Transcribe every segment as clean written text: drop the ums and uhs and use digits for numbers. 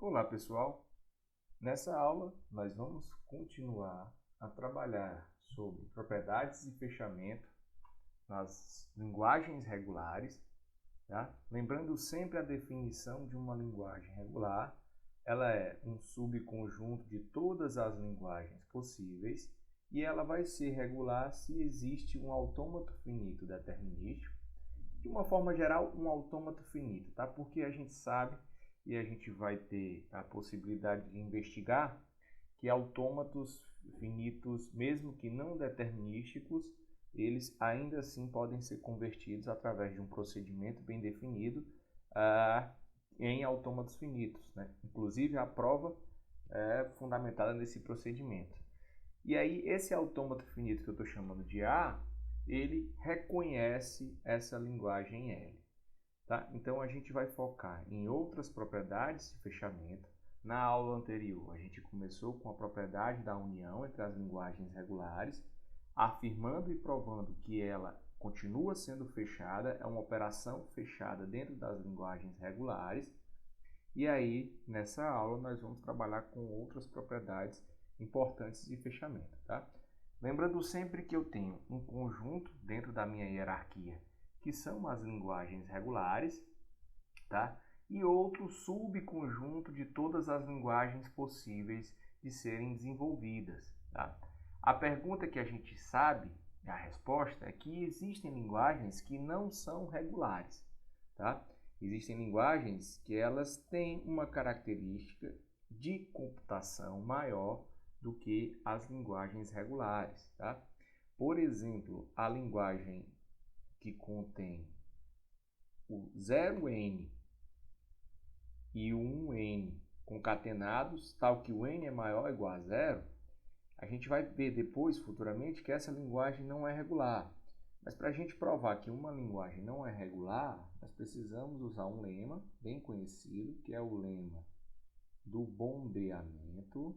Olá pessoal, nessa aula nós vamos continuar a trabalhar sobre propriedades e fechamento nas linguagens regulares, tá? Lembrando sempre a definição de uma linguagem regular, ela é um subconjunto de todas as linguagens possíveis e ela vai ser regular se existe um autômato finito determinístico, de uma forma geral um autômato finito, tá? Porque a gente sabe e a gente vai ter a possibilidade de investigar que autômatos finitos, mesmo que não determinísticos, eles ainda assim podem ser convertidos através de um procedimento bem definido em autômatos finitos, né? Inclusive a prova é fundamentada nesse procedimento. E aí esse autômato finito que eu estou chamando de A, ele reconhece essa linguagem L. Tá? Então a gente vai focar em outras propriedades de fechamento. Na aula anterior a gente começou com a propriedade da união entre as linguagens regulares, afirmando e provando que ela continua sendo fechada, é uma operação fechada dentro das linguagens regulares. E aí nessa aula nós vamos trabalhar com outras propriedades importantes de fechamento. Tá? Lembrando sempre que eu tenho um conjunto dentro da minha hierarquia que são as linguagens regulares, tá? E outro subconjunto de todas as linguagens possíveis de serem desenvolvidas. Tá? A pergunta que a gente sabe, a resposta, é que existem linguagens que não são regulares. Tá? Existem linguagens que elas têm uma característica de computação maior do que as linguagens regulares. Tá? Por exemplo, a linguagem que contém o 0n e o 1n concatenados, tal que o n é maior ou igual a zero, a gente vai ver depois, futuramente, que essa linguagem não é regular. Mas para a gente provar que uma linguagem não é regular, nós precisamos usar um lema bem conhecido, que é o lema do bombeamento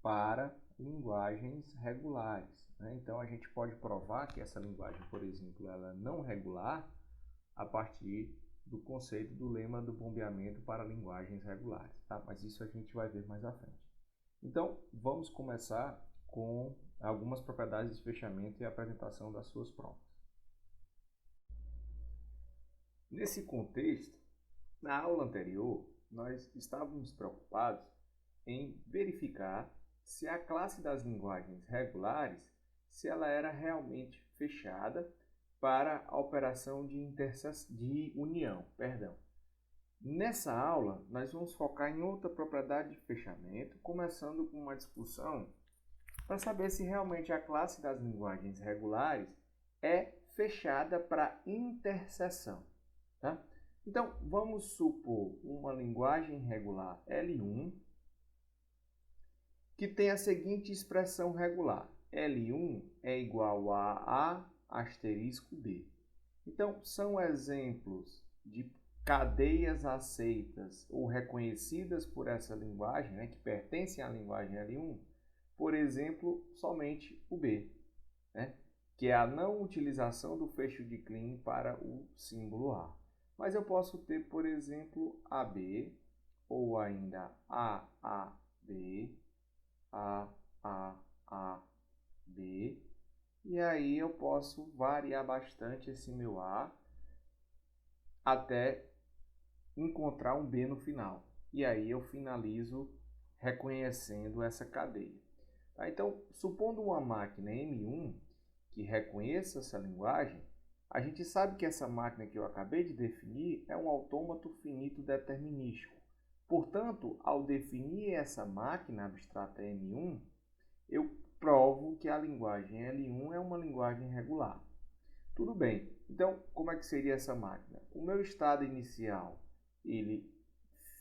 para linguagens regulares. Então, a gente pode provar que essa linguagem, por exemplo, ela é não regular a partir do conceito do lema do bombeamento para linguagens regulares. Tá? Mas isso a gente vai ver mais à frente. Então, vamos começar com algumas propriedades de fechamento e a apresentação das suas provas. Nesse contexto, na aula anterior, nós estávamos preocupados em verificar se a classe das linguagens regulares, se ela era realmente fechada para a operação de união. Nessa aula, nós vamos focar em outra propriedade de fechamento, começando com uma discussão para saber se realmente a classe das linguagens regulares é fechada para interseção. Tá? Então, vamos supor uma linguagem regular L1 que tem a seguinte expressão regular. L1 é igual a A asterisco B. Então, são exemplos de cadeias aceitas ou reconhecidas por essa linguagem, né, que pertencem à linguagem L1, por exemplo, somente o B, né, que é a não utilização do fecho de Kleene para o símbolo A. Mas eu posso ter, por exemplo, AB, ou ainda AAB, AAAB, e aí eu posso variar bastante esse meu A até encontrar um B no final. E aí eu finalizo reconhecendo essa cadeia. Tá? Então, supondo uma máquina M1 que reconheça essa linguagem, a gente sabe que essa máquina que eu acabei de definir é um autômato finito determinístico. Portanto, ao definir essa máquina abstrata M1, eu provo que a linguagem L1 é uma linguagem regular. Tudo bem, então como é que seria essa máquina? O meu estado inicial, ele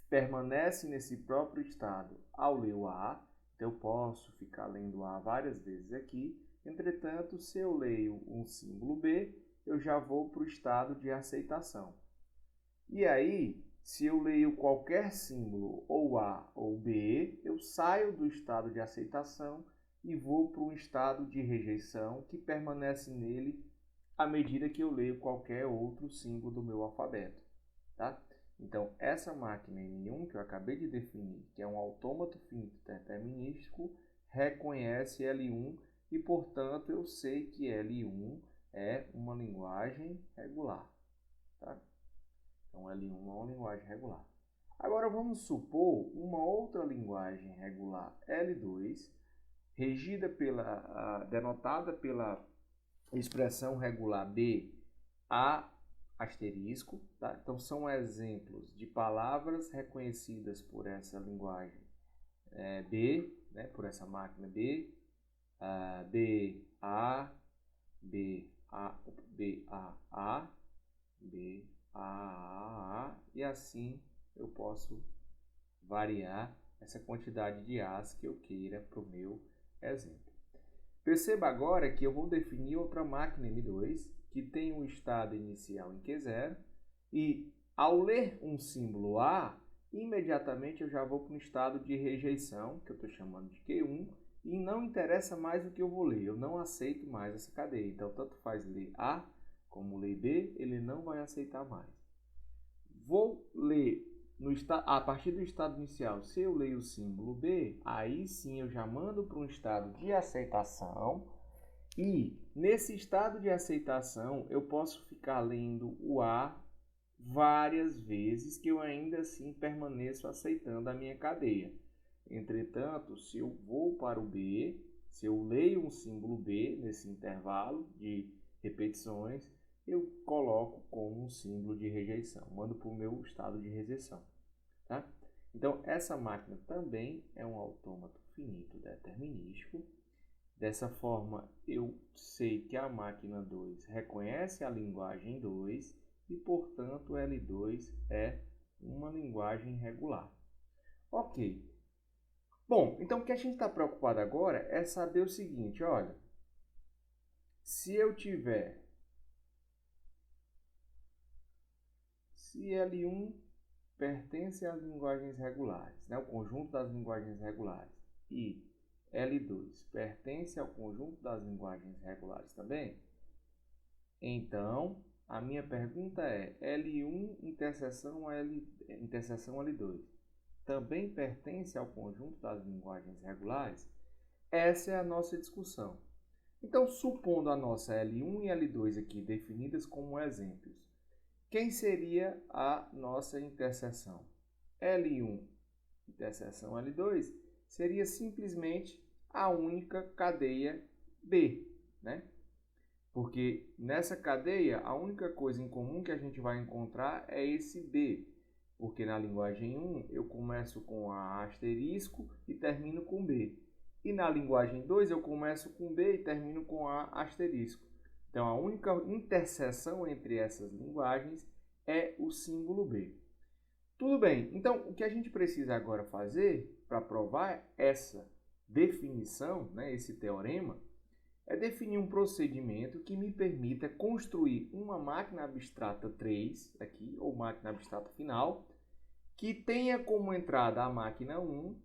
permanece nesse próprio estado ao ler o A, então eu posso ficar lendo A várias vezes aqui. Entretanto, se eu leio um símbolo B, eu já vou para o estado de aceitação. E aí, se eu leio qualquer símbolo, ou A ou B, eu saio do estado de aceitação e vou para um estado de rejeição que permanece nele à medida que eu leio qualquer outro símbolo do meu alfabeto. tá? Então, essa máquina M1 que eu acabei de definir, que é um autômato finito determinístico, reconhece L1 e, portanto, eu sei que L1 é uma linguagem regular, tá? Então, L1 é uma linguagem regular. Agora, vamos supor uma outra linguagem regular L2, regida denotada pela expressão regular B A asterisco, tá? Então, são exemplos de palavras reconhecidas por essa linguagem B, né? Por essa máquina B, B, A, B, A, B, A, B, A, e assim eu posso variar essa quantidade de As que eu queira para o meu exemplo. Perceba agora que eu vou definir outra máquina M2 que tem um estado inicial em Q0 e ao ler um símbolo A, imediatamente eu já vou para um estado de rejeição, que eu estou chamando de Q1, e não interessa mais o que eu vou ler, eu não aceito mais essa cadeia. Então, tanto faz ler A como ler B, ele não vai aceitar mais. Vou ler a partir do estado inicial, se eu leio o símbolo B, aí sim eu já mando para um estado de aceitação. E nesse estado de aceitação, eu posso ficar lendo o A várias vezes, que eu ainda assim permaneço aceitando a minha cadeia. Entretanto, se eu vou para o B, se eu leio um símbolo B nesse intervalo de repetições, eu coloco como um símbolo de rejeição, mando para o meu estado de rejeição. Tá? Então, essa máquina também é um autômato finito determinístico. Dessa forma, eu sei que a máquina 2 reconhece a linguagem 2 e, portanto, L2 é uma linguagem regular. Ok. Bom, então o que a gente está preocupado agora é saber o seguinte, olha, se L1 pertence às linguagens regulares, né, o conjunto das linguagens regulares, e L2 pertence ao conjunto das linguagens regulares também, então a minha pergunta é, L1 interseção L2 também pertence ao conjunto das linguagens regulares? Essa é a nossa discussão. Então, supondo a nossa L1 e L2 aqui definidas como exemplos, quem seria a nossa interseção? L1 interseção L2 seria simplesmente a única cadeia B, né? Porque nessa cadeia, a única coisa em comum que a gente vai encontrar é esse B. Porque na linguagem 1 eu começo com A asterisco e termino com B. E na linguagem 2 eu começo com B e termino com A asterisco. Então a única interseção entre essas linguagens é o símbolo B. Tudo bem, então o que a gente precisa agora fazer para provar essa definição, né, esse teorema, é definir um procedimento que me permita construir uma máquina abstrata 3, aqui, ou máquina abstrata final, que tenha como entrada a máquina 1,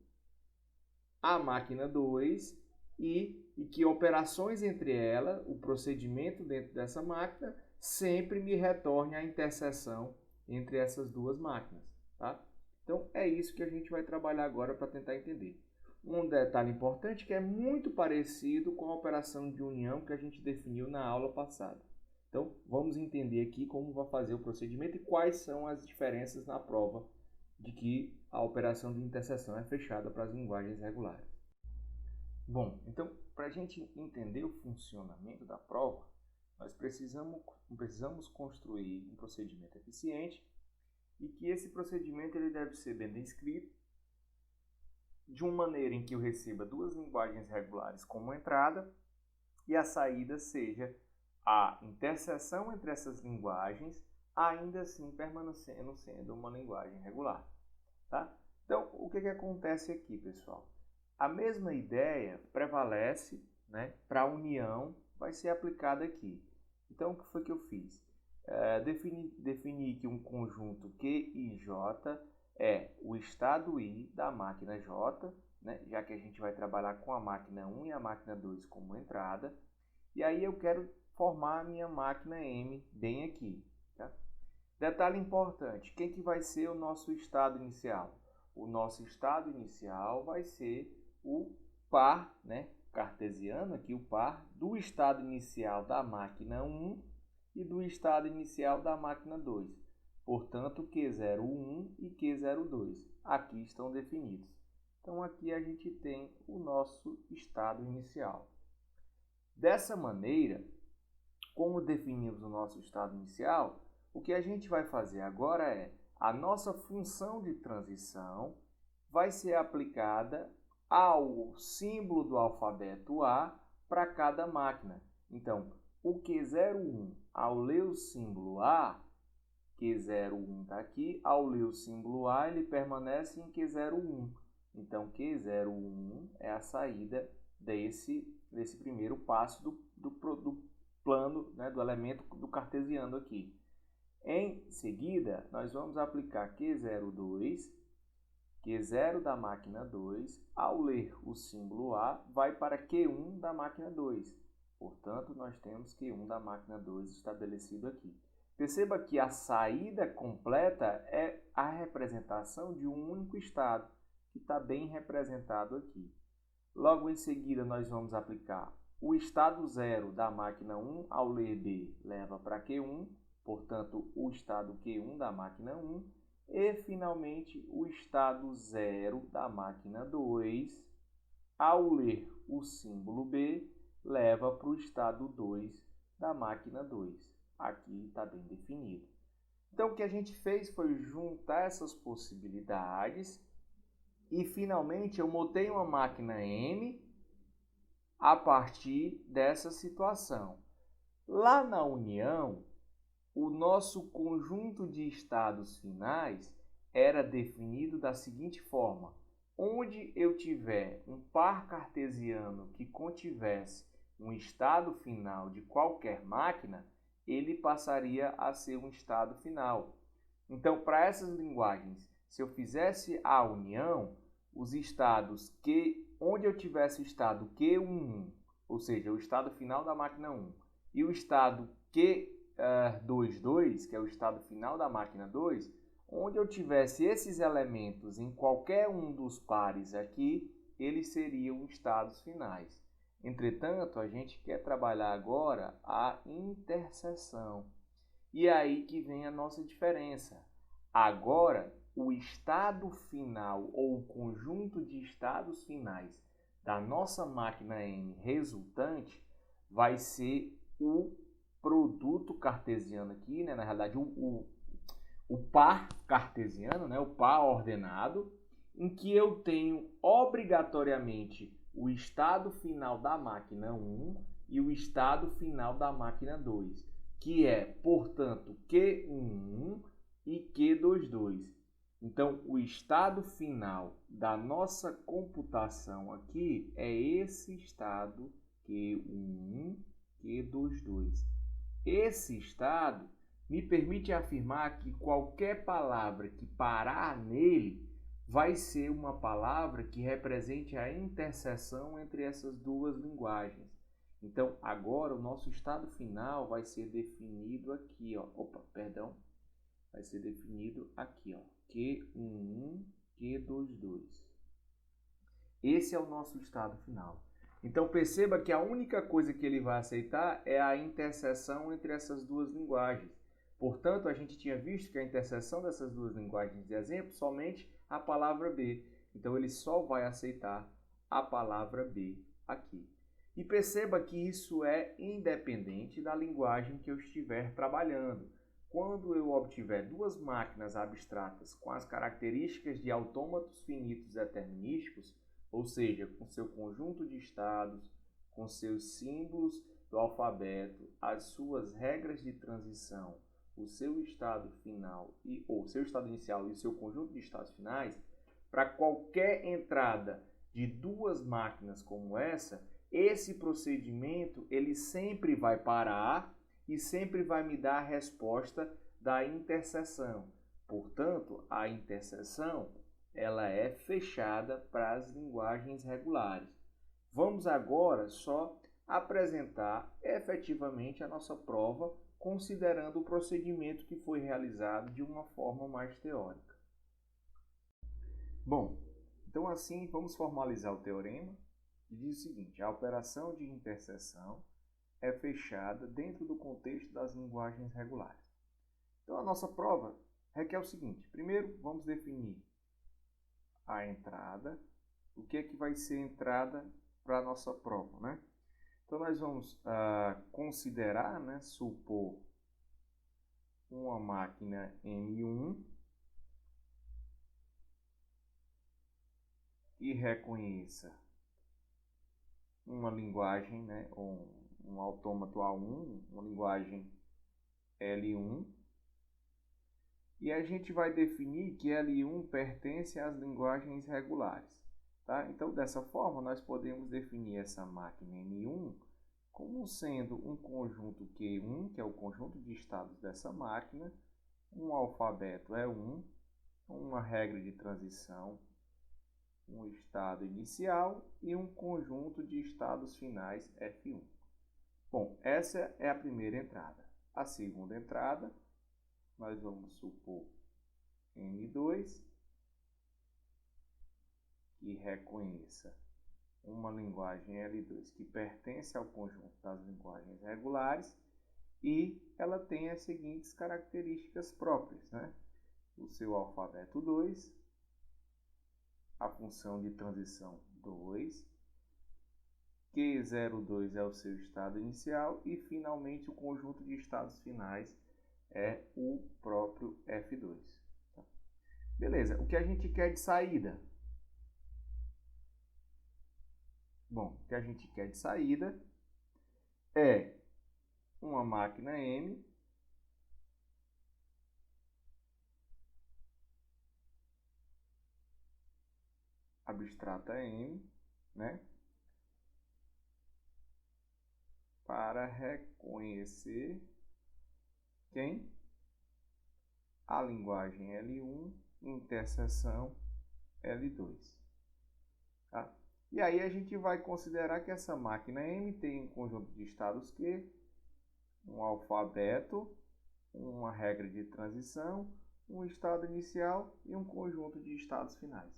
a máquina 2 e que operações entre elas, o procedimento dentro dessa máquina, sempre me retorne a interseção entre essas duas máquinas. Tá? Então, é isso que a gente vai trabalhar agora para tentar entender. Um detalhe importante que é muito parecido com a operação de união que a gente definiu na aula passada. Então, vamos entender aqui como vai fazer o procedimento e quais são as diferenças na prova de que a operação de interseção é fechada para as linguagens regulares. Bom, então, para a gente entender o funcionamento da prova, nós precisamos construir um procedimento eficiente e que esse procedimento ele deve ser bem descrito de uma maneira em que eu receba duas linguagens regulares como entrada e a saída seja a interseção entre essas linguagens, ainda assim permanecendo sendo uma linguagem regular. Tá? Então, o que acontece aqui, pessoal? A mesma ideia prevalece, né, para a união, vai ser aplicada aqui. Então, o que foi que eu fiz? Defini que um conjunto Q e J é o estado I da máquina J, né, já que a gente vai trabalhar com a máquina 1 e a máquina 2 como entrada. E aí eu quero formar a minha máquina M bem aqui. Tá? Detalhe importante, quem que vai ser o nosso estado inicial? O nosso estado inicial vai ser o par, né, cartesiano, aqui o par, do estado inicial da máquina 1 e do estado inicial da máquina 2. Portanto, Q01 e Q02 aqui estão definidos. Então, aqui a gente tem o nosso estado inicial. Dessa maneira, como definimos o nosso estado inicial, o que a gente vai fazer agora é a nossa função de transição vai ser aplicada ao símbolo do alfabeto A para cada máquina. Então, o Q01, ao ler o símbolo A, Q01 está aqui, ao ler o símbolo A, ele permanece em Q01. Então, Q01 é a saída desse primeiro passo do plano, né, do elemento do cartesiano aqui. Em seguida, nós vamos aplicar Q02, Q0 da máquina 2, ao ler o símbolo A, vai para Q1 da máquina 2. Portanto, nós temos Q1 da máquina 2 estabelecido aqui. Perceba que a saída completa é a representação de um único estado, que está bem representado aqui. Logo em seguida, nós vamos aplicar o estado 0 da máquina 1, ao ler B, leva para Q1, portanto, o estado Q1 da máquina 1, e, finalmente, o estado 0 da máquina 2, ao ler o símbolo B, leva para o estado 2 da máquina 2. Aqui está bem definido. Então, o que a gente fez foi juntar essas possibilidades e, finalmente, eu montei uma máquina M a partir dessa situação. Lá na união, o nosso conjunto de estados finais era definido da seguinte forma: onde eu tiver um par cartesiano que contivesse um estado final de qualquer máquina, ele passaria a ser um estado final. Então, para essas linguagens, se eu fizesse a união, os estados onde eu tivesse o estado Q11, ou seja, o estado final da máquina 1, e o estado Q22, que é o estado final da máquina 2, onde eu tivesse esses elementos em qualquer um dos pares aqui, eles seriam estados finais. Entretanto, a gente quer trabalhar agora a interseção. E é aí que vem a nossa diferença. Agora, o estado final ou o conjunto de estados finais da nossa máquina M resultante vai ser o produto cartesiano aqui, né? Na realidade, o par cartesiano, né? O par ordenado, em que eu tenho obrigatoriamente o estado final da máquina 1 e o estado final da máquina 2, que é, portanto, Q11 e Q22. Então, o estado final da nossa computação aqui é esse estado Q11, Q22. Esse estado me permite afirmar que qualquer palavra que parar nele vai ser uma palavra que represente a interseção entre essas duas linguagens. Então, agora o nosso estado final vai ser definido aqui, ó. Vai ser definido aqui, ó. Q11, Q22. Esse é o nosso estado final. Então, perceba que a única coisa que ele vai aceitar é a interseção entre essas duas linguagens. Portanto, a gente tinha visto que a interseção dessas duas linguagens de exemplo somente a palavra B. Então, ele só vai aceitar a palavra B aqui. E perceba que isso é independente da linguagem que eu estiver trabalhando. Quando eu obtiver duas máquinas abstratas com as características de autômatos finitos determinísticos, ou seja, com seu conjunto de estados, com seus símbolos do alfabeto, as suas regras de transição, o seu estado final ou seu estado inicial e o seu conjunto de estados finais, para qualquer entrada de duas máquinas como essa, esse procedimento ele sempre vai parar e sempre vai me dar a resposta da interseção. Portanto, a interseção ela é fechada para as linguagens regulares. Vamos agora só apresentar efetivamente a nossa prova considerando o procedimento que foi realizado de uma forma mais teórica. Bom, então assim vamos formalizar o teorema, que diz o seguinte: a operação de interseção é fechada dentro do contexto das linguagens regulares. Então a nossa prova requer o seguinte: primeiro vamos definir a entrada, o que é que vai ser entrada para a nossa prova, né? Então nós vamos considerar, né, supor uma máquina M1 que reconheça uma linguagem, né, um autômato A1, uma linguagem L1, e a gente vai definir que L1 pertence às linguagens regulares. Tá? Então, dessa forma, nós podemos definir essa máquina M1 como sendo um conjunto Q1, que é o conjunto de estados dessa máquina, um alfabeto E1, uma regra de transição, um estado inicial e um conjunto de estados finais F1. Bom, essa é a primeira entrada. A segunda entrada, nós vamos supor M2, que reconheça uma linguagem L2 que pertence ao conjunto das linguagens regulares e ela tem as seguintes características próprias, né? O seu alfabeto 2, a função de transição 2, Q02 é o seu estado inicial e finalmente o conjunto de estados finais é o próprio F2. Tá? Beleza, o que a gente quer de saída? Bom, o que a gente quer de saída é uma máquina M abstrata M, né, para reconhecer quem? A linguagem L1, interseção L2. Tá? E aí a gente vai considerar que essa máquina M tem um conjunto de estados Q, um alfabeto, uma regra de transição, um estado inicial e um conjunto de estados finais.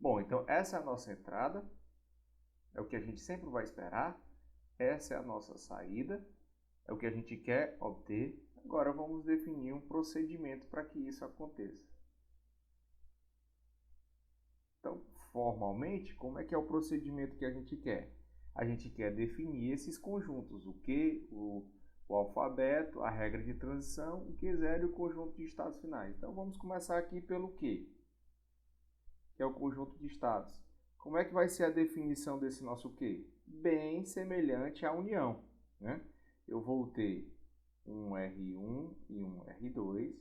Bom, então essa é a nossa entrada, é o que a gente sempre vai esperar, essa é a nossa saída, é o que a gente quer obter. Agora vamos definir um procedimento para que isso aconteça. Então, formalmente, como é que é o procedimento que a gente quer? A gente quer definir esses conjuntos, o Q, o alfabeto, a regra de transição, o Q0 e o conjunto de estados finais. Então, vamos começar aqui pelo Q, que é o conjunto de estados. Como é que vai ser a definição desse nosso Q? Bem semelhante à união, né? Eu vou ter um R1 e um R2,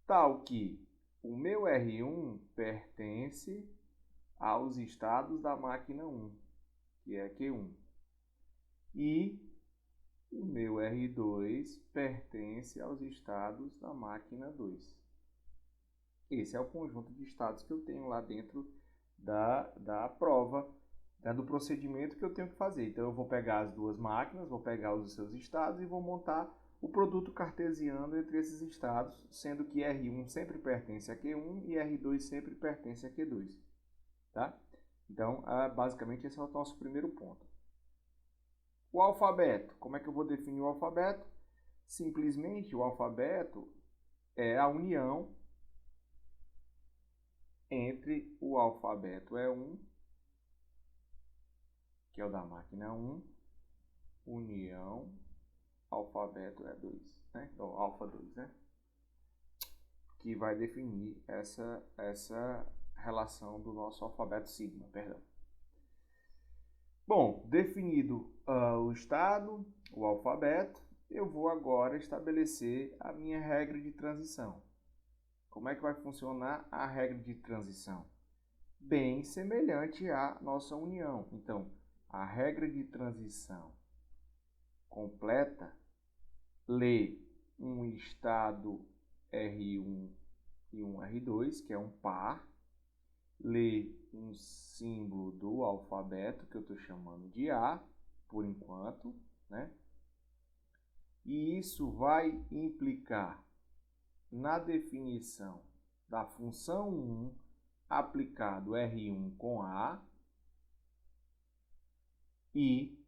tal que o meu R1 pertence aos estados da máquina 1, que é Q1, e o meu R2 pertence aos estados da máquina 2. Esse é o conjunto de estados que eu tenho lá dentro da prova, né, do procedimento que eu tenho que fazer. Então, eu vou pegar as duas máquinas, vou pegar os seus estados e vou montar o produto cartesiano entre esses estados, sendo que R1 sempre pertence a Q1 e R2 sempre pertence a Q2. Tá? Então, basicamente, esse é o nosso primeiro ponto. O alfabeto. Como é que eu vou definir o alfabeto? Simplesmente, o alfabeto é a união entre o alfabeto E1, que é o da máquina 1, união alfabeto E2, né? Então, alfa 2, né? Que vai definir essa relação do nosso alfabeto sigma, perdão. Bom, definido o estado, o alfabeto, eu vou agora estabelecer a minha regra de transição. Como é que vai funcionar a regra de transição? Bem semelhante à nossa união. Então, a regra de transição completa lê um estado R1 e um R2, que é um par, lê um símbolo do alfabeto, que eu estou chamando de A, por enquanto, né? E isso vai implicar na definição da função 1 aplicado R1 com A e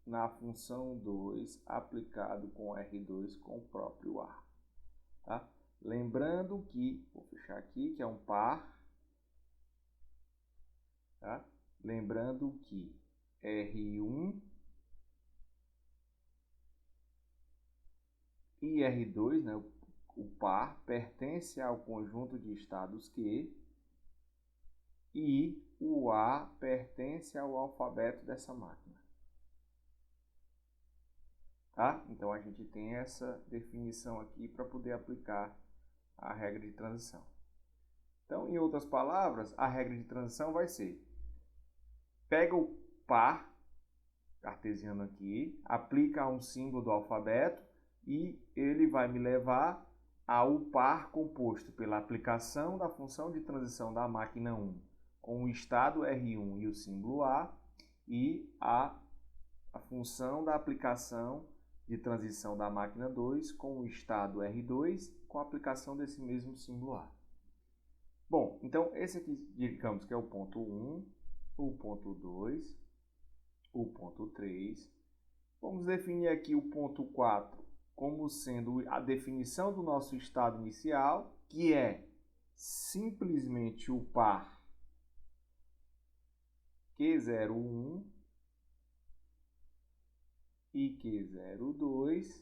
na função 2 aplicado com R2 com o próprio A. Tá? Lembrando que, vou fechar aqui, que é um par. Tá? Lembrando que R1 e R2, né, o par, pertence ao conjunto de estados Q e o A pertence ao alfabeto dessa máquina. Tá? Então, a gente tem essa definição aqui para poder aplicar a regra de transição. Então, em outras palavras, a regra de transição vai ser: pega o par cartesiano aqui, aplica um símbolo do alfabeto e ele vai me levar ao par composto pela aplicação da função de transição da máquina 1 com o estado R1 e o símbolo A e a função da aplicação de transição da máquina 2 com o estado R2 com a aplicação desse mesmo símbolo A. Bom, então esse aqui, digamos que é o ponto 1, o ponto 2, o ponto 3. Vamos definir aqui o ponto 4 como sendo a definição do nosso estado inicial, que é simplesmente o par Q01 e Q02.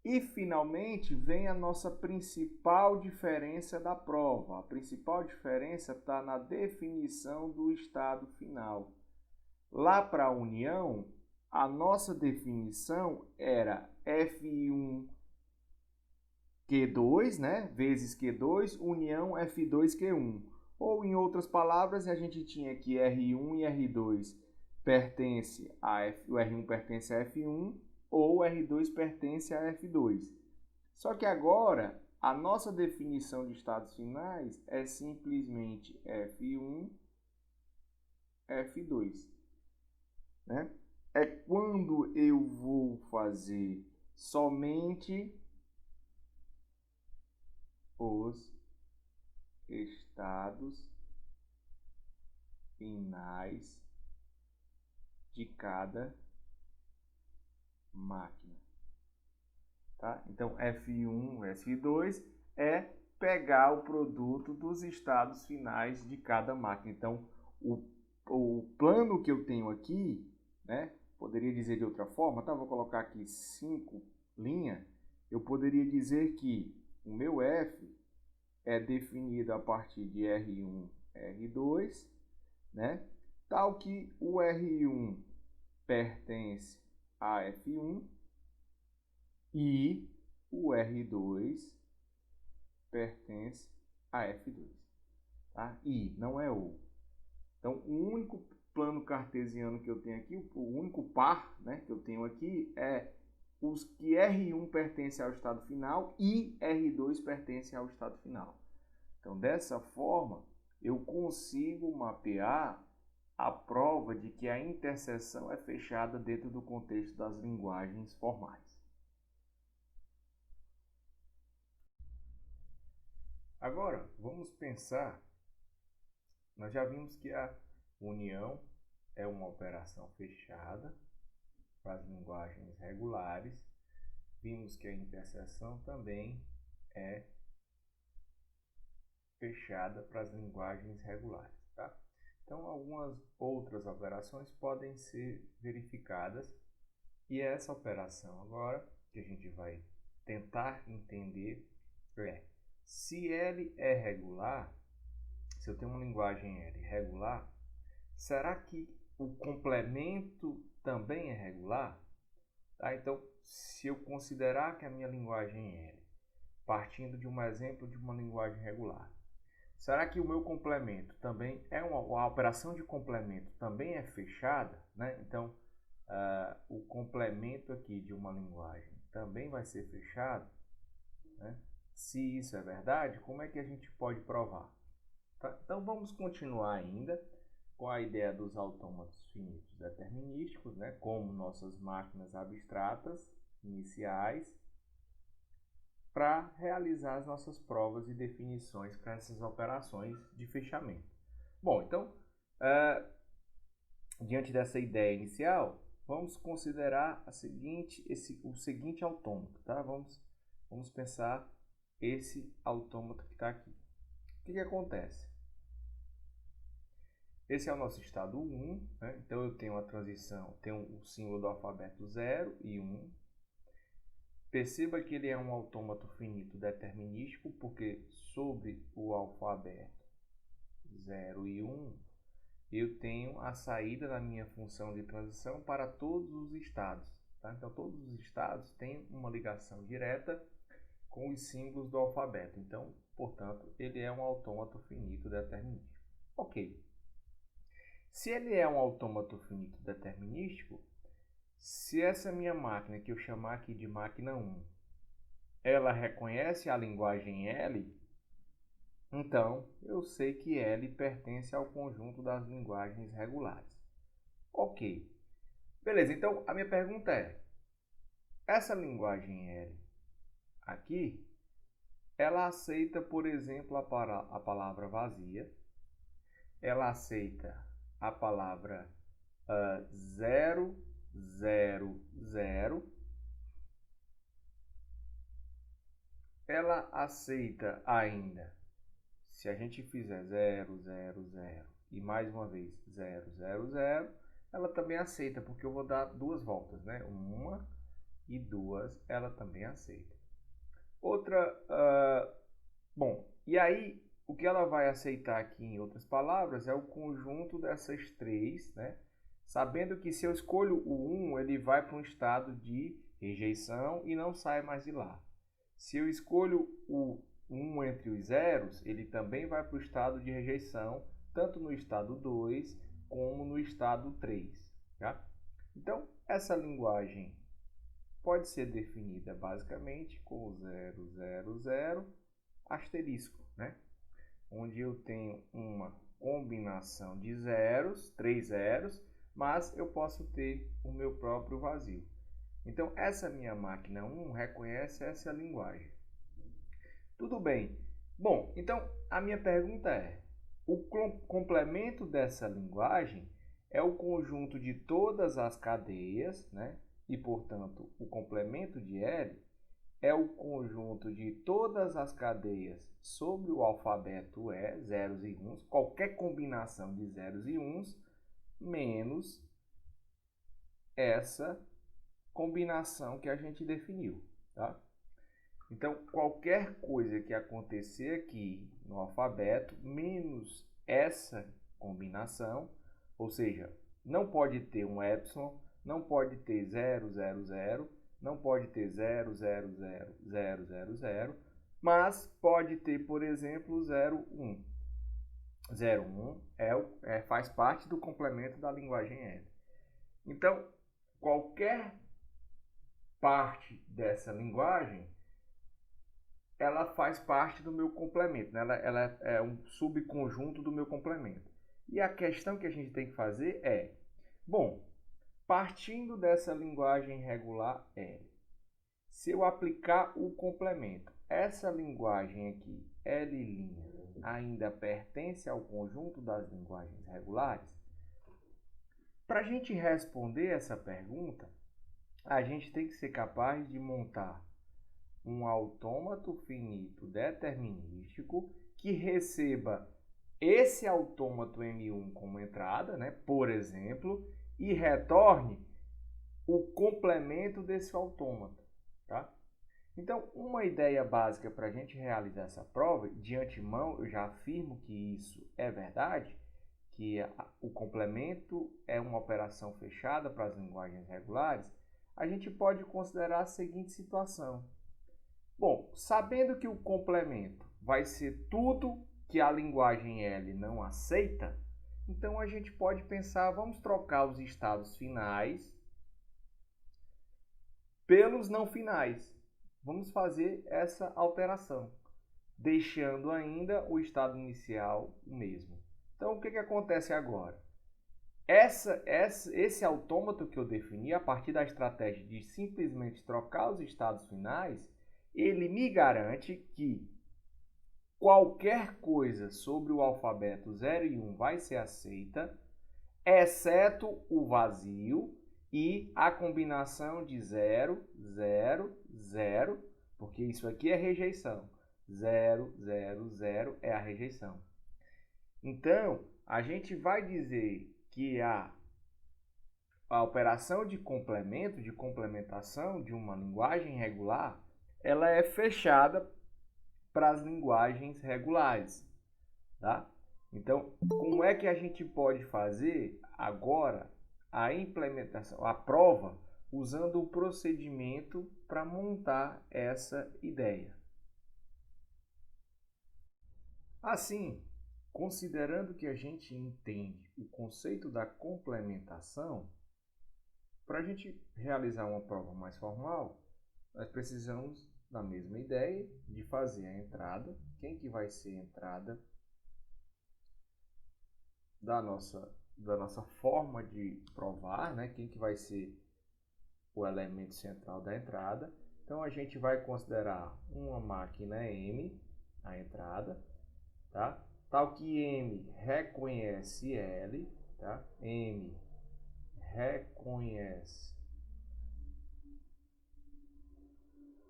E, finalmente, vem a nossa principal diferença da prova. A principal diferença está na definição do estado final. Lá para a união, a nossa definição era F1 Q2, né, vezes Q2, união F2 Q1. Ou, em outras palavras, a gente tinha que R1 e R2 pertence a o R1 pertence a F1 ou R2 pertence a F2. Só que agora, a nossa definição de estados finais é simplesmente F1, F2. Né? É quando eu vou fazer somente os estados finais de cada máquina. Tá? Então, F1, F2 é pegar o produto dos estados finais de cada máquina. Então, o plano que eu tenho aqui, né, poderia dizer de outra forma, tá? Vou colocar aqui 5 linhas. Eu poderia dizer que o meu F é definido a partir de R1, R2, né? Tal que o R1 pertence a F1 e o R2 pertence a F2. Tá? E não é o. Então, o único plano cartesiano que eu tenho aqui, o único par, né, que eu tenho aqui é os que R1 pertence ao estado final e R2 pertence ao estado final. Então, dessa forma, eu consigo mapear a prova de que a interseção é fechada dentro do contexto das linguagens formais. Agora, vamos pensar, nós já vimos que a união é uma operação fechada para as linguagens regulares, vimos que a interseção também é fechada para as linguagens regulares. Tá? Então, algumas outras operações podem ser verificadas e essa operação agora que a gente vai tentar entender é: se L é regular, se eu tenho uma linguagem L regular, será que o complemento também é regular? Tá? Então, se eu considerar que a minha linguagem L, partindo de um exemplo de uma linguagem regular, será que o meu complemento também é a operação de complemento também é fechada? Né? Então, o complemento aqui de uma linguagem também vai ser fechado? Né? Se isso é verdade, como é que a gente pode provar? Tá? Então, vamos continuar ainda com a ideia dos autômatos finitos determinísticos, né? Como nossas máquinas abstratas, iniciais para realizar as nossas provas e definições para essas operações de fechamento. Bom, então, diante dessa ideia inicial, vamos considerar o seguinte autômato, tá? Vamos pensar esse autômato que está aqui. O que acontece? Esse é o nosso estado 1, né? Então eu tenho a transição, tenho o símbolo do alfabeto 0 e 1. Perceba que ele é um autômato finito determinístico, porque sobre o alfabeto 0 e 1, eu tenho a saída da minha função de transição para todos os estados. Tá? Então todos os estados têm uma ligação direta com os símbolos do alfabeto. Então, portanto, ele é um autômato finito determinístico. Ok. Se ele é um autômato finito determinístico, se essa minha máquina, que eu chamar aqui de máquina 1, ela reconhece a linguagem L, então eu sei que L pertence ao conjunto das linguagens regulares. Ok. Beleza, então a minha pergunta é, essa linguagem L aqui, ela aceita, por exemplo, a palavra vazia, ela aceita a palavra 0, 0, 0. Ela aceita ainda, se a gente fizer 0, 0, 0 e mais uma vez 0, 0, 0, ela também aceita, porque eu vou dar duas voltas, né? Uma e duas, ela também aceita. Bom, e aí o que ela vai aceitar aqui, em outras palavras, é o conjunto dessas três, né? Sabendo que se eu escolho o 1, ele vai para um estado de rejeição e não sai mais de lá. Se eu escolho o 1 entre os zeros, ele também vai para o estado de rejeição, tanto no estado 2 como no estado 3. Tá? Então, essa linguagem pode ser definida basicamente com 0, 0, 0, asterisco, né? Onde eu tenho uma combinação de zeros, 3 zeros, mas eu posso ter o meu próprio vazio. Então, essa minha máquina 1 reconhece essa linguagem. Tudo bem. Bom, então a minha pergunta é, o complemento dessa linguagem é o conjunto de todas as cadeias, né? E, portanto, o complemento de L é o conjunto de todas as cadeias sobre o alfabeto E, zeros e uns, qualquer combinação de zeros e uns, menos essa combinação que a gente definiu, tá? Então, qualquer coisa que acontecer aqui no alfabeto, menos essa combinação, ou seja, não pode ter um epsilon, não pode ter 0, 0, 0, não pode ter 0, 0, 0, 0, 0, 0, mas pode ter, por exemplo, 0, 1. 0, 1 faz parte do complemento da linguagem L. Então, qualquer parte dessa linguagem, ela faz parte do meu complemento, né? ela é um subconjunto do meu complemento. E a questão que a gente tem que fazer é, bom, partindo dessa linguagem regular L, se eu aplicar o complemento, essa linguagem aqui, L' ainda pertence ao conjunto das linguagens regulares? Para a gente responder essa pergunta, a gente tem que ser capaz de montar um autômato finito determinístico que receba esse autômato M1 como entrada, né, por exemplo, e retorne o complemento desse autômato. Tá? Então, uma ideia básica para a gente realizar essa prova, de antemão eu já afirmo que isso é verdade, que o complemento é uma operação fechada para as linguagens regulares, a gente pode considerar a seguinte situação. Bom, sabendo que o complemento vai ser tudo que a linguagem L não aceita, então a gente pode pensar, vamos trocar os estados finais pelos não finais. Vamos fazer essa alteração, deixando ainda o estado inicial o mesmo. Então, o que acontece agora? Esse autômato que eu defini a partir da estratégia de simplesmente trocar os estados finais, ele me garante que qualquer coisa sobre o alfabeto 0 e 1 vai ser aceita, exceto o vazio e a combinação de 0, 0, 0, porque isso aqui é rejeição. 0, 0, 0 é a rejeição. Então, a gente vai dizer que a operação de complemento, de complementação de uma linguagem regular, ela é fechada para as linguagens regulares, tá? Então, como é que a gente pode fazer agora a implementação, a prova, usando o procedimento para montar essa ideia? Assim, considerando que a gente entende o conceito da complementação, para a gente realizar uma prova mais formal, nós precisamos da mesma ideia de fazer a entrada. Quem que vai ser a entrada da nossa forma de provar, né? Quem que vai ser o elemento central da entrada. Então, a gente vai considerar uma máquina M, a entrada, tá? Tal que M reconhece L, tá? M reconhece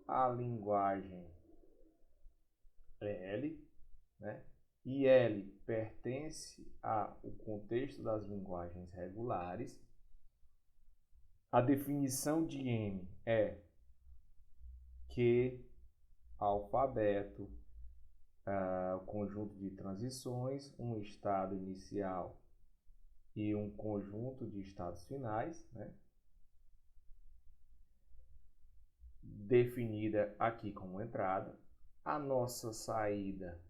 a linguagem L, né? E L pertence ao contexto das linguagens regulares. A definição de M é que alfabeto, o conjunto de transições, um estado inicial e um conjunto de estados finais, né? Definida aqui como entrada. A nossa saída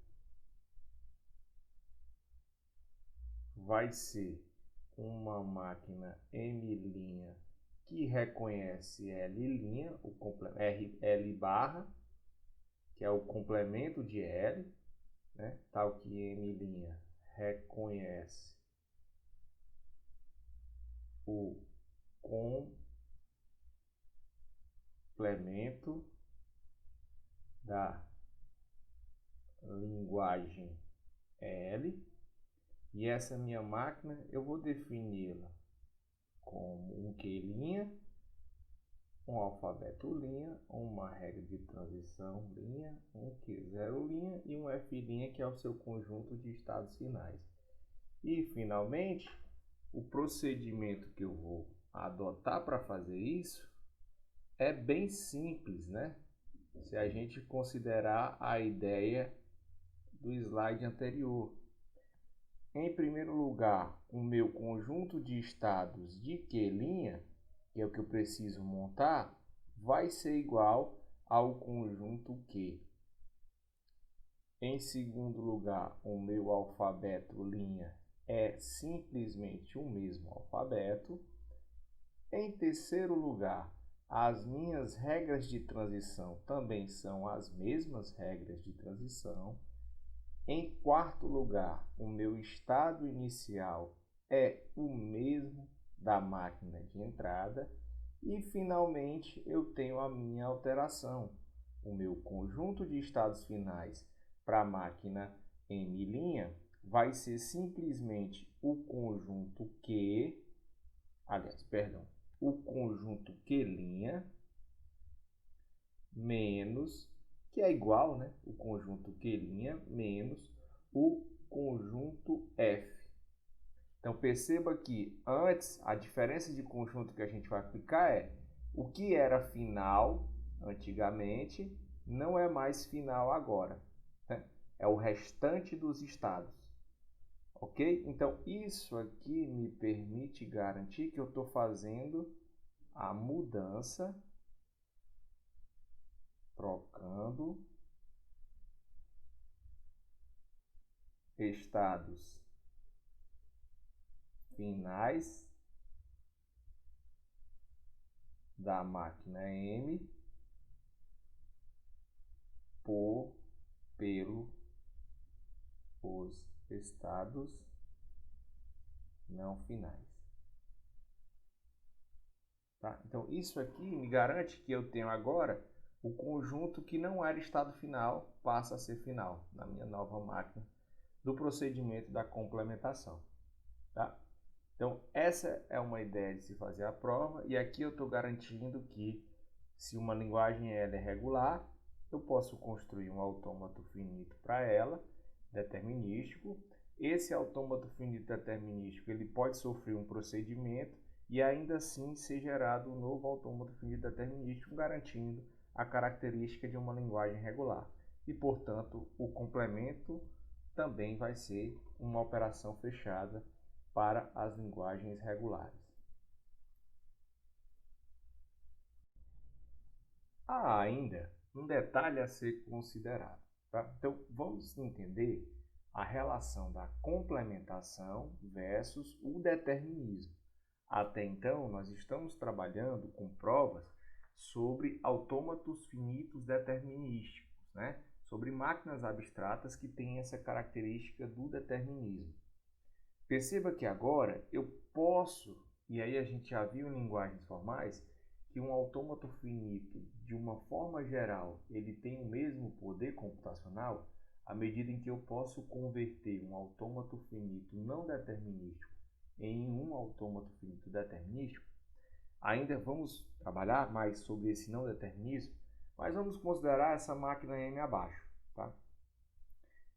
vai ser uma máquina M' que reconhece L', L barra, que é o complemento de L, né? Tal que M' reconhece o complemento da linguagem L, e essa minha máquina eu vou defini-la como um Q', um alfabeto linha, uma regra de transição linha, um Q0 linha e um F', que é o seu conjunto de estados finais. E finalmente, o procedimento que eu vou adotar para fazer isso é bem simples, né? Se a gente considerar a ideia do slide anterior. Em primeiro lugar, o meu conjunto de estados de Q', que é o que eu preciso montar, vai ser igual ao conjunto Q. Em segundo lugar, o meu alfabeto linha é simplesmente o mesmo alfabeto. Em terceiro lugar, as minhas regras de transição também são as mesmas regras de transição. Em quarto lugar, o meu estado inicial é o mesmo da máquina de entrada. E, finalmente, eu tenho a minha alteração. O meu conjunto de estados finais para a máquina M' vai ser simplesmente o conjunto o conjunto Q' menos, que é igual, né? O conjunto Q' menos o conjunto F. Então, perceba que antes, a diferença de conjunto que a gente vai aplicar é o que era final antigamente, não é mais final agora, né? É o restante dos estados. Ok? Então, isso aqui me permite garantir que eu estou fazendo a mudança, trocando estados finais da máquina M pelos estados não finais. Tá? Então, isso aqui me garante que eu tenho agora o conjunto que não era estado final, passa a ser final, na minha nova máquina do procedimento da complementação. Tá? Então, essa é uma ideia de se fazer a prova, e aqui eu estou garantindo que, se uma linguagem ela é regular, eu posso construir um autômato finito para ela, determinístico. Esse autômato finito determinístico ele pode sofrer um procedimento e ainda assim ser gerado um novo autômato finito determinístico, garantindo a característica de uma linguagem regular. E, portanto, o complemento também vai ser uma operação fechada para as linguagens regulares. Há ainda um detalhe a ser considerado. Tá? Então, vamos entender a relação da complementação versus o determinismo. Até então, nós estamos trabalhando com provas sobre autômatos finitos determinísticos, né? Sobre máquinas abstratas que têm essa característica do determinismo. Perceba que agora eu posso, e aí a gente já viu em linguagens formais, que um autômato finito, de uma forma geral, ele tem o mesmo poder computacional à medida em que eu posso converter um autômato finito não determinístico em um autômato finito determinístico. Ainda vamos trabalhar mais sobre esse não determinismo, mas vamos considerar essa máquina M abaixo. Tá?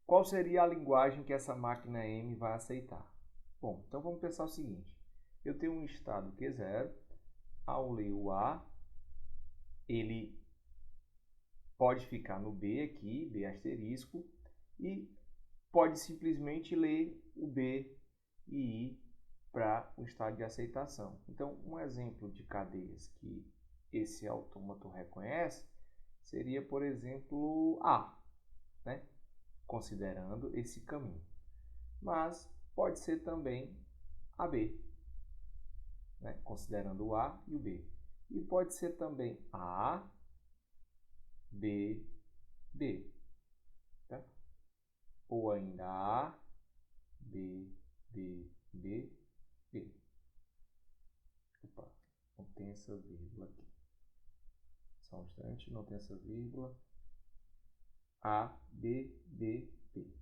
Qual seria a linguagem que essa máquina M vai aceitar? Bom, então vamos pensar o seguinte. Eu tenho um estado Q0, ao ler o A, ele pode ficar no B aqui, B asterisco, e pode simplesmente ler o B e ir para o estado de aceitação. Então, um exemplo de cadeias que esse autômato reconhece seria, por exemplo, A, né? Considerando esse caminho. Mas pode ser também AB, né? Considerando o A e o B. E pode ser também A, B, B. Tá? Ou ainda A, B, B, B, B. Opa, não tem essa vírgula aqui. Só um instante, não tem essa vírgula. A, B, B, B.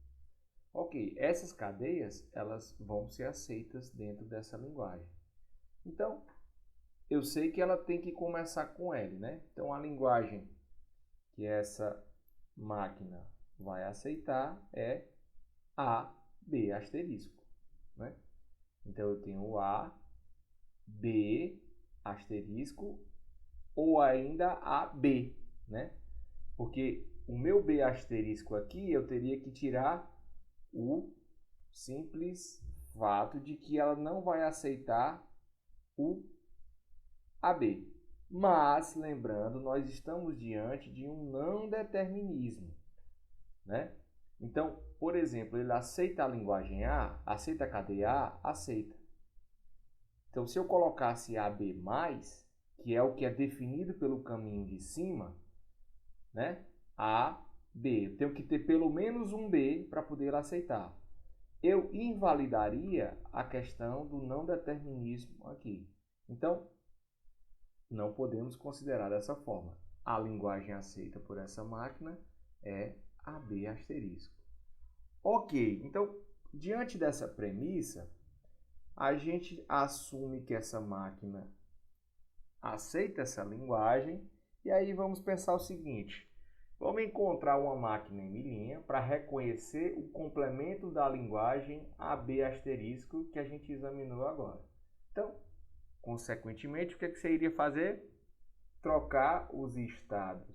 Ok, essas cadeias elas vão ser aceitas dentro dessa linguagem. Então, eu sei que ela tem que começar com L, né? Então, a linguagem que essa máquina vai aceitar é A, B asterisco, né? Então, eu tenho A, B asterisco ou ainda AB, né? Porque o meu B asterisco aqui, eu teria que tirar o simples fato de que ela não vai aceitar o AB. Mas, lembrando, nós estamos diante de um não determinismo, né? Então, por exemplo, ele aceita a linguagem A, aceita a cadeia A, aceita. Então, se eu colocasse AB+, que é o que é definido pelo caminho de cima, né? A, B. Eu tenho que ter pelo menos um B para poder aceitar. Eu invalidaria a questão do não determinismo aqui. Então, não podemos considerar dessa forma. A linguagem aceita por essa máquina é AB asterisco. Ok, então, diante dessa premissa, a gente assume que essa máquina aceita essa linguagem e aí vamos pensar o seguinte. Vamos encontrar uma máquina M' para reconhecer o complemento da linguagem AB asterisco que a gente examinou agora. Então, consequentemente, o que você iria fazer? Trocar os estados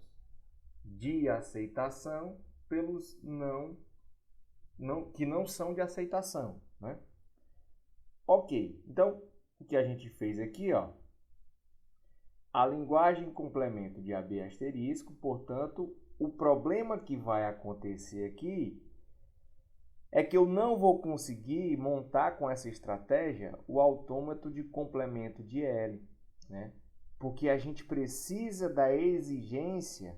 de aceitação pelos que não são de aceitação, né? Ok, então o que a gente fez aqui, ó, a linguagem complemento de AB asterisco, portanto, o problema que vai acontecer aqui é que eu não vou conseguir montar com essa estratégia o autômato de complemento de L, né? Porque a gente precisa da exigência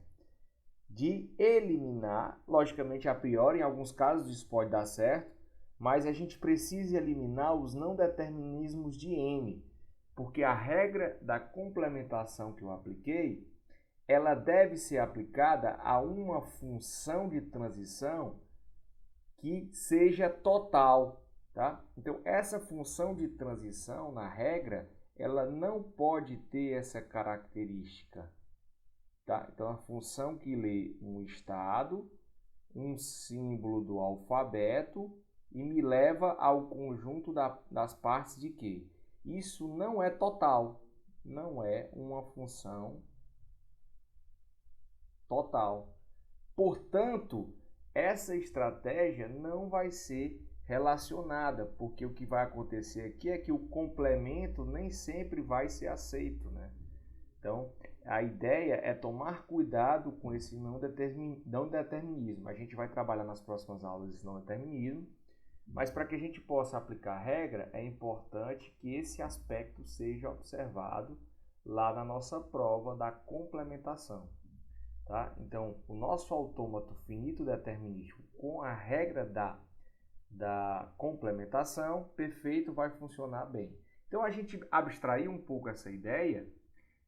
de eliminar, logicamente a priori, em alguns casos isso pode dar certo, mas a gente precisa eliminar os não determinismos de M. Porque a regra da complementação que eu apliquei, ela deve ser aplicada a uma função de transição que seja total, tá? Então, essa função de transição, na regra, ela não pode ter essa característica, tá? Então, a função que lê um estado, um símbolo do alfabeto e me leva ao conjunto das partes de quê? Isso não é total, não é uma função total. Portanto, essa estratégia não vai ser relacionada, porque o que vai acontecer aqui é que o complemento nem sempre vai ser aceito, né? Então, a ideia é tomar cuidado com esse não determinismo. A gente vai trabalhar nas próximas aulas esse não determinismo, mas para que a gente possa aplicar a regra, é importante que esse aspecto seja observado lá na nossa prova da complementação. Tá? Então, o nosso autômato finito determinístico com a regra da complementação, perfeito, vai funcionar bem. Então, a gente abstraiu um pouco essa ideia,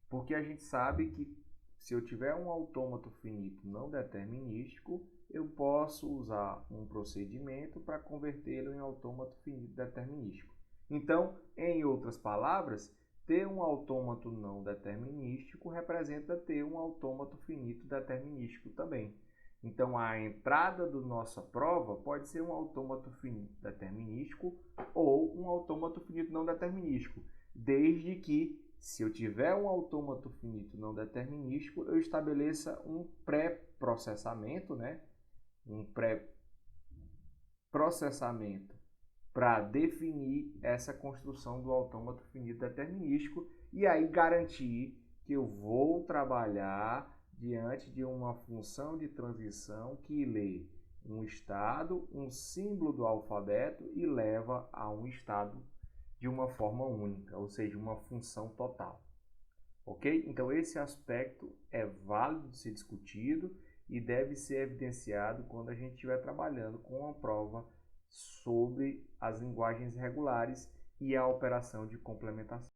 porque a gente sabe que se eu tiver um autômato finito não determinístico, eu posso usar um procedimento para convertê-lo em autômato finito determinístico. Então, em outras palavras, ter um autômato não determinístico representa ter um autômato finito determinístico também. Então, a entrada da nossa prova pode ser um autômato finito determinístico ou um autômato finito não determinístico, desde que, se eu tiver um autômato finito não determinístico, eu estabeleça um pré-processamento, né? Um pré-processamento para definir essa construção do autômato finito determinístico e aí garantir que eu vou trabalhar diante de uma função de transição que lê um estado, um símbolo do alfabeto e leva a um estado de uma forma única, ou seja, uma função total. Ok? Então, esse aspecto é válido de ser discutido e deve ser evidenciado quando a gente estiver trabalhando com uma prova sobre as linguagens regulares e a operação de complementação.